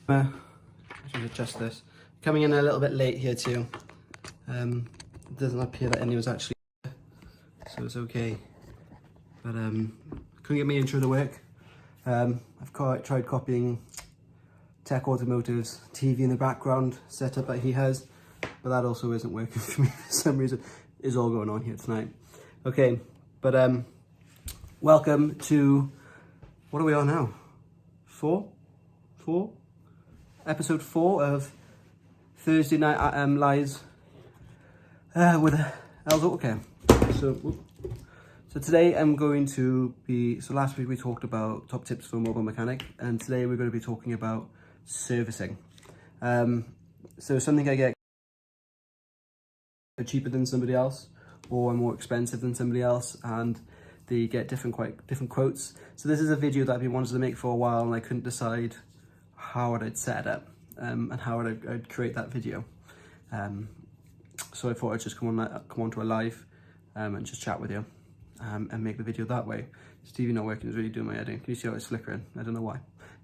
I should adjust this. Coming in a little bit late here too. It doesn't appear that anyone's actually here, so it's okay. But couldn't get my intro to work. I've tried copying Tech Automotive's TV in the background setup that he has, but that also isn't working for me for some reason. It's all going on here tonight. Okay, but welcome to, what are we on now? Four? Episode 4 of Thursday Night Lies with Els Autocare. So today I'm going to be, so last week we talked about top tips for a mobile mechanic, and today we're going to be talking about servicing. So something I get cheaper than somebody else or more expensive than somebody else, and they get different quotes. So this is a video that I've been wanting to make for a while, and I couldn't decide how I'd set it up and how I'd create that video. So I thought I'd just come onto a live and just chat with you and make the video that way. Stevie not working is really doing my editing. Can you see how it's flickering? I don't know why.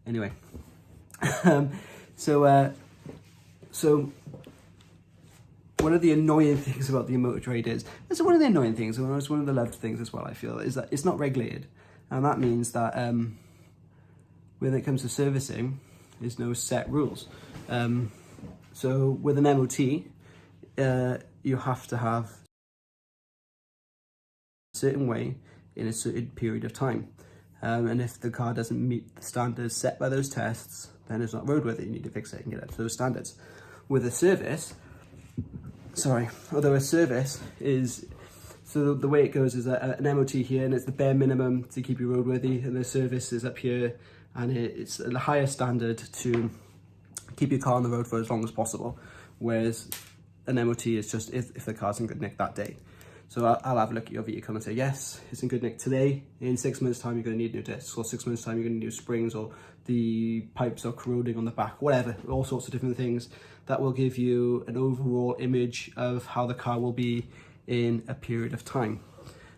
Anyway, so one of the annoying things about the motor trade is, it's one of the annoying things, and it's one of the loved things as well, I feel, is that it's not regulated. And that means that when it comes to servicing, there's no set rules. So with an MOT, you have to have a certain way in a certain period of time. And if the car doesn't meet the standards set by those tests, then it's not roadworthy. You need to fix it and get up to those standards. With a service, although a service is, so the way it goes is an MOT here, and it's the bare minimum to keep you roadworthy, and the service is up here, and it's a higher standard to keep your car on the road for as long as possible, whereas an MOT is just if the car's in good nick that day. So I'll have a look at your vehicle and say, yes, it's in good nick today. In 6 months' time, you're going to need new discs, or 6 months' time, you're going to need new springs, or the pipes are corroding on the back, whatever, all sorts of different things that will give you an overall image of how the car will be in a period of time,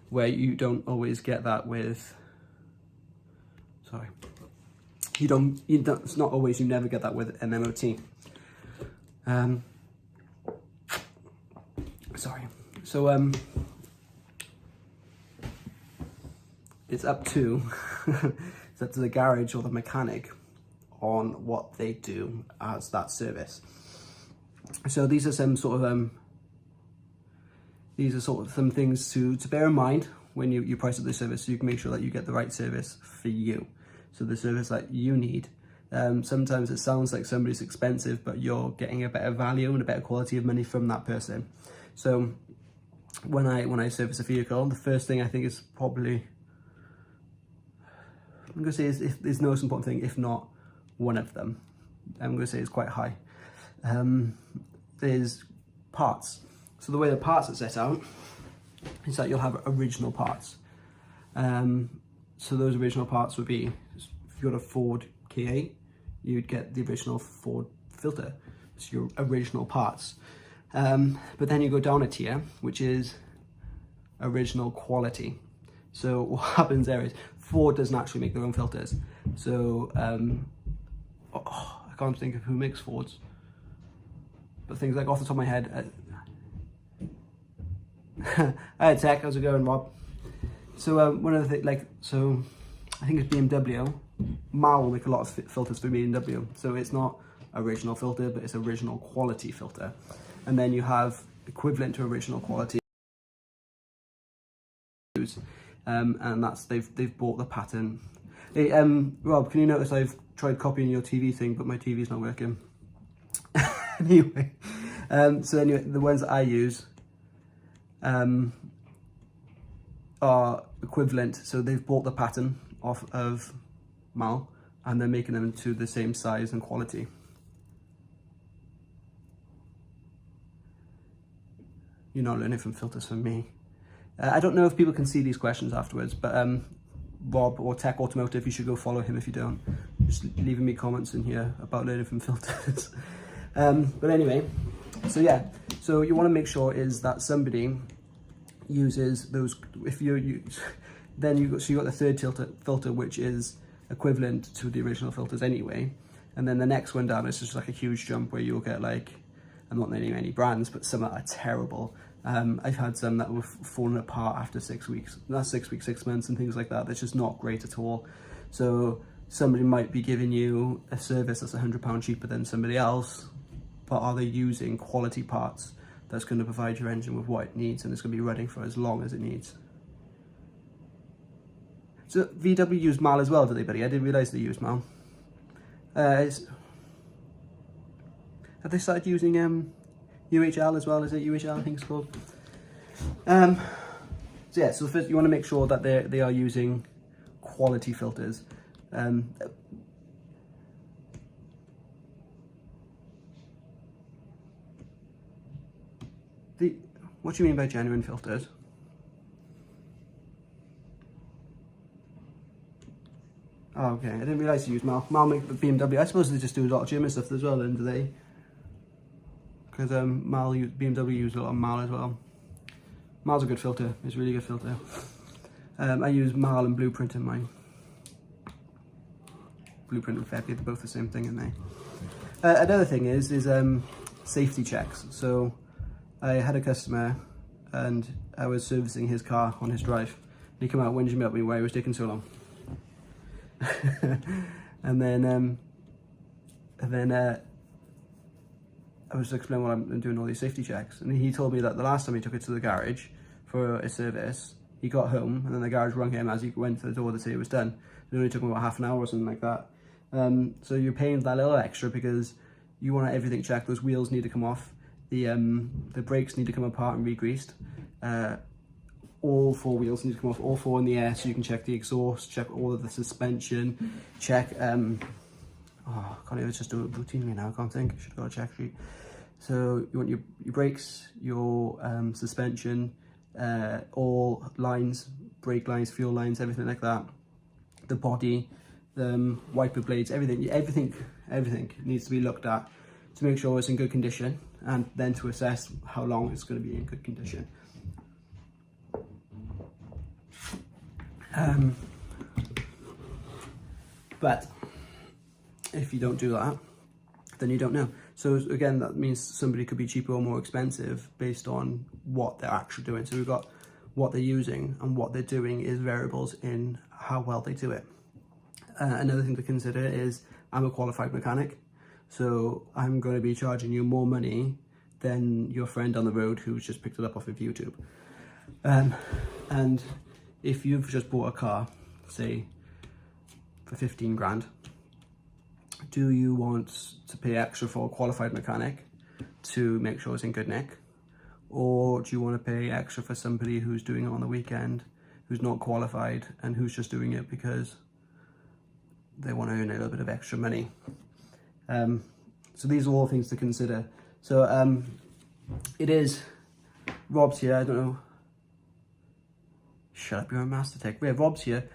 where you don't always get that with, it's not always, you never get that with an MOT. So it's up to the garage or the mechanic on what they do as that service. So these are some sort of some things to bear in mind when you price up the service, so you can make sure that you get the right service for you. So the service that you need. Sometimes it sounds like somebody's expensive, but you're getting a better value and a better quality of money from that person. So when I service a vehicle, the first thing I think is probably, I'm going to say is, if there's the most important thing, if not one of them, I'm going to say is quite high. There's parts. So the way the parts are set out is that you'll have original parts. So those original parts would be, if you got a Ford KA, you'd get the original Ford filter. It's your original parts. But then you go down a tier, which is original quality. So what happens there is Ford doesn't actually make their own filters. So I can't think of who makes Fords, but things like off the top of my head, hi Tech, how's it going, Rob? So one of the things, so I think it's BMW. MAL will make a lot of filters for BMW. So it's not original filter, but it's original quality filter. And then you have equivalent to original quality. And that's, they've bought the pattern. Hey, Rob, can you notice I've tried copying your TV thing, but my TV's not working. Anyway, the ones that I use are equivalent. So they've bought the pattern off of MAL, and they're making them to the same size and quality. You're not learning from filters from me. I don't know if people can see these questions afterwards, but Rob or Tech Automotive, you should go follow him if you don't. Just leaving me comments in here about learning from filters. But anyway, so yeah, so you want to make sure is that somebody uses those, if you then you got the third filter, which is equivalent to the original filters anyway. And then the next one down is just like a huge jump where you'll get like, I'm not naming any brands, but some that are terrible. I've had some that were falling apart after 6 weeks, not 6 weeks, 6 months and things like that. That's just not great at all. So somebody might be giving you a service that's £100 cheaper than somebody else, but are they using quality parts that's going to provide your engine with what it needs and it's going to be running for as long as it needs? So VW used MAL as well, did they, buddy? I didn't realise they used MAL. Have they started using UHL as well? Is it UHL, I think it's called? So yeah, so first you want to make sure that they are using quality filters. What do you mean by genuine filters? Oh, okay, I didn't realise you used MAL. MAL make the BMW. I suppose they just do a lot of German stuff as well, then, do they? Because BMW use a lot of MAL as well. MAL's a good filter. It's a really good filter. I use MAL and Blueprint in mine. Blueprint and Fairplay, they're both the same thing, aren't they? Another thing is safety checks. So I had a customer and I was servicing his car on his drive. And he came out whinging at me why it was taking so long. and then I was explaining what I'm doing all these safety checks, and he told me that the last time he took it to the garage for a service, he got home and then the garage rang him as he went to the door to say it was done. It only took him about half an hour or something like that. So you're paying that little extra because you want everything checked. Those wheels need to come off, the brakes need to come apart and re-greased. All 4 wheels need to come off, all 4 in the air, so you can check the exhaust, check all of the suspension, check, can't even just do it routinely now, I can't think, I should have got a check sheet. So you want your brakes, your suspension, all lines, brake lines, fuel lines, everything like that. The body, wiper blades, everything needs to be looked at to make sure it's in good condition, and then to assess how long it's going to be in good condition. But if you don't do that, then you don't know. So again, that means somebody could be cheaper or more expensive based on what they're actually doing. So we've got what they're using, and what they're doing is variables in how well they do it. Another thing to consider is I'm a qualified mechanic, so I'm going to be charging you more money than your friend on the road who's just picked it up off of YouTube. And if you've just bought a car, say for 15 grand, do you want to pay extra for a qualified mechanic to make sure it's in good nick? Or do you want to pay extra for somebody who's doing it on the weekend, who's not qualified, and who's just doing it because they want to earn a little bit of extra money? So these are all things to consider. So it is, Rob's here, I don't know. Shut up, you're a master tech. Yeah, Rob's here,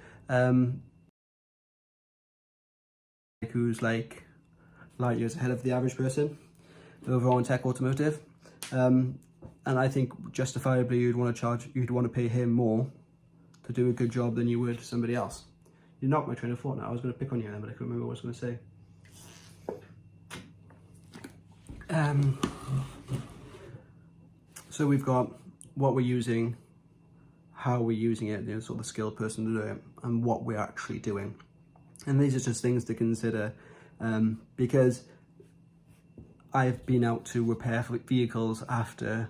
who's like light years ahead of the average person over on Tech Automotive. And I think justifiably you'd want to pay him more to do a good job than you would somebody else. You knocked my train of thought now. I was going to pick on you then, but I couldn't remember what I was going to say. So we've got what we're using, how we're using it, sort of the skilled person to do it, and what we're actually doing. And these are just things to consider, because I've been out to repair vehicles after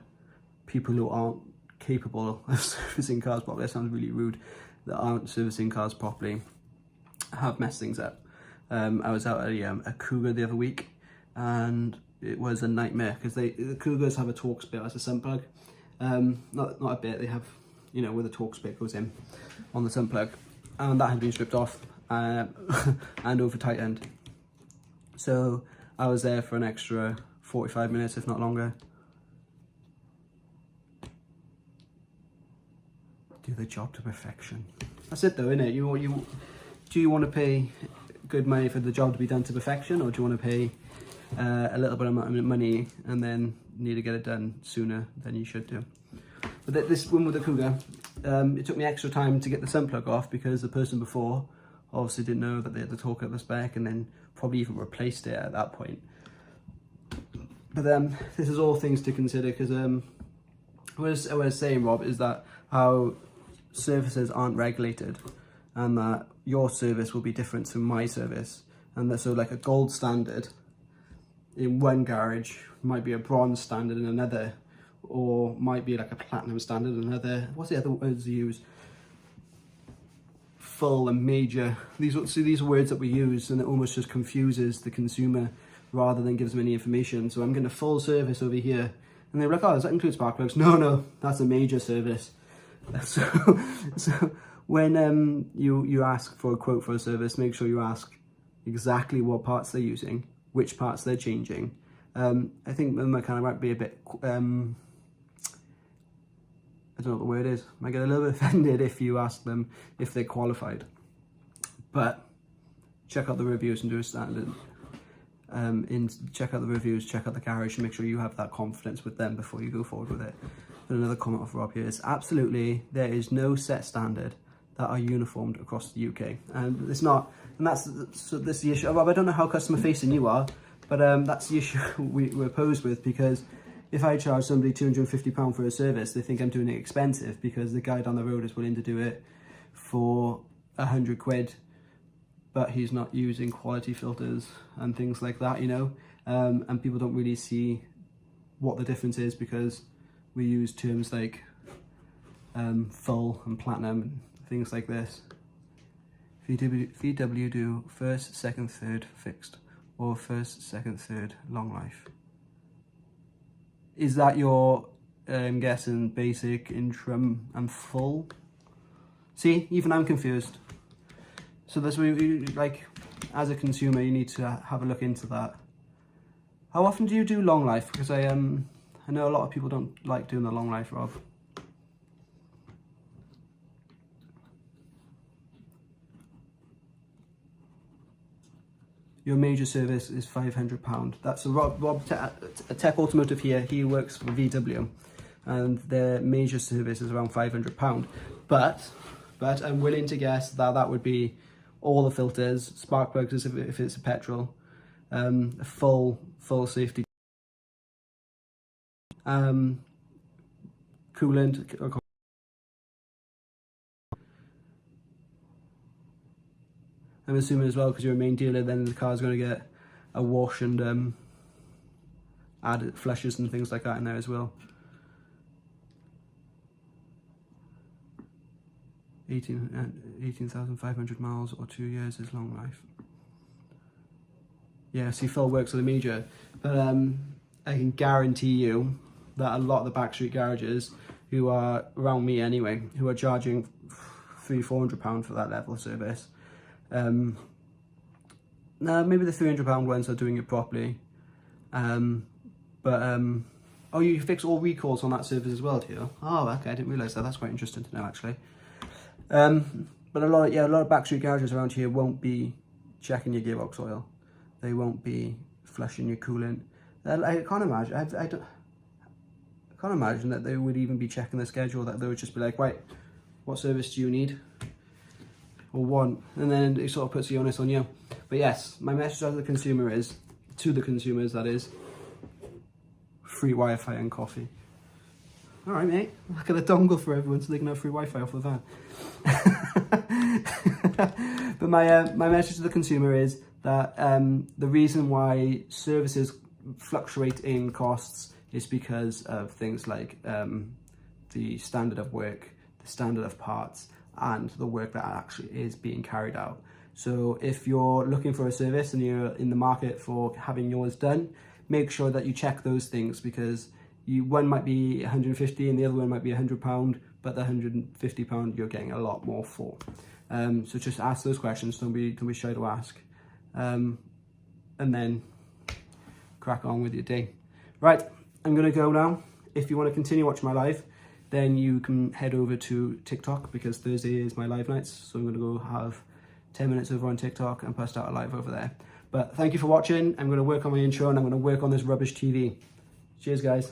people who aren't capable of servicing cars properly, that sounds really rude, that aren't servicing cars properly, have messed things up. I was out at a Cougar the other week, and it was a nightmare because the Cougars have a Torx bit as a sump plug. Not a bit, they have, where the Torx bit goes in on the sump plug, and that had been stripped off and over tightened. So I was there for an extra 45 minutes, if not longer. Do the job to perfection. That's it though, innit? Do you want to pay good money for the job to be done to perfection, or do you want to pay a little bit of money and then need to get it done sooner than you should do? But this one with the Cougar, it took me extra time to get the sump plug off because the person before obviously didn't know that they had to torque up the spec and then probably even replaced it at that point. But this is all things to consider, because what I was saying, Rob, is that how services aren't regulated, and that your service will be different to my service, and that so like a gold standard in one garage might be a bronze standard in another, or might be like a platinum standard in another. What's the other words you use? Full and major. These are words that we use, and it almost just confuses the consumer rather than gives them any information. So I'm getting a full service over here, and they're like, oh, does that include spark plugs? No, that's a major service. So when you ask for a quote for a service, make sure you ask exactly what parts they're using, which parts they're changing. I think the mechanic might be a bit, I don't know what the word is, might get a little bit offended if you ask them if they're qualified. But check out the reviews and do a standard. Check out the reviews, check out the garage, and make sure you have that confidence with them before you go forward with it. And another comment of Rob here is, absolutely, there is no set standard that are uniformed across the UK, and it's not, and that's the issue. Rob, I don't know how customer facing you are, but that's the issue we're posed with, because if I charge somebody £250 for a service, they think I'm doing it expensive because the guy down the road is willing to do it for 100 quid, but he's not using quality filters and things like that, you know, and people don't really see what the difference is, because we use terms like full and platinum and things like this. VW do first, second, third fixed, or first, second, third long life. Is that your, I'm guessing, basic, interim and full? See, even I'm confused. So that's where you, like, as a consumer, you need to have a look into that. How often do you do long life? Because I know a lot of people don't like doing the long life, Rob. Your major service is £500. That's a Rob Tech Automotive here. He works for VW, and their major service is around £500. But I'm willing to guess that that would be all the filters, spark plugs if it's a petrol, full safety, coolant. I'm assuming as well, because you're a main dealer, then the car's going to get a wash and add flushes and things like that in there as well. 18,500 miles or 2 years is long life. Yeah, see, Phil works at a major, but I can guarantee you that a lot of the backstreet garages, who are around me anyway, who are charging £300-400 for that level of service, now maybe the £300 ones are doing it properly, oh, you fix all recalls on that service as well, do you? Oh, okay, I didn't realise that. That's quite interesting to know, actually. But a lot of backstreet garages around here won't be checking your gearbox oil. They won't be flushing your coolant. I can't imagine. I can't imagine that they would even be checking the schedule. That they would just be like, right, what service do you need or want? And then it sort of puts the onus on you. But yes, my message to the consumer is, to the consumers that is, free Wi-Fi and coffee. All right, mate. Look at the dongle for everyone so they can have free Wi-Fi off the van. But my message to the consumer is that the reason why services fluctuate in costs is because of things like the standard of work, the standard of parts, and the work that actually is being carried out. So if you're looking for a service and you're in the market for having yours done, make sure that you check those things, because one might be 150 and the other one might be £100, but the £150 you're getting a lot more for. So just ask those questions. Don't be shy to ask, and then crack on with your day. Right, I'm gonna go now. If you want to continue watching my live, then you can head over to TikTok, because Thursday is my live nights. So I'm gonna go have 10 minutes over on TikTok and post out a live over there. But thank you for watching. I'm gonna work on my intro and I'm gonna work on this rubbish TV. Cheers, guys.